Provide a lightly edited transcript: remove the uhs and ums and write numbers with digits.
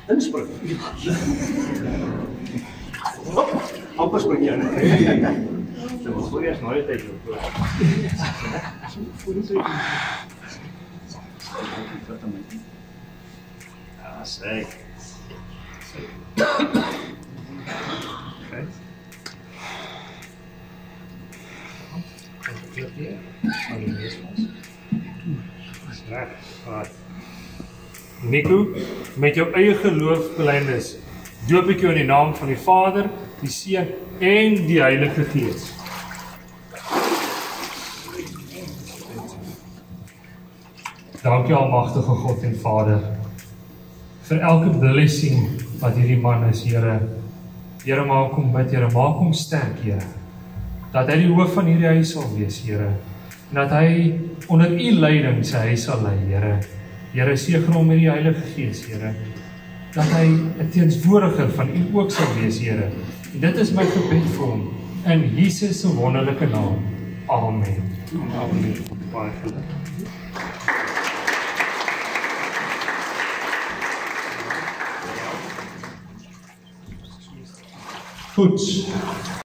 Inspring. Amper spring jy. Dit was voor eers nooit tyd. Ja, sê. Nico, met jou eie geloofsbelijdenis doop ek jou in die naam van die Vader, die Seun en die Heilige Gees. Dankie almagtige God en Vader vir elke blessing wat hierdie man is, Here. Here, maak hom bid, Here, maak hom sterk, Here. Dat hy die hoof van hierdie huis sal wees, Here. En dat hy onder u leiding sy huis sal lei, Here. Here, seën hom met die Heilige Gees, Here. Dat hy 'n teenwoordiger van u ook sal wees, Here. En dit is my gebed vir hom in Jesus se wonderlike naam. Amen. Amen. Baie geluk. Goed.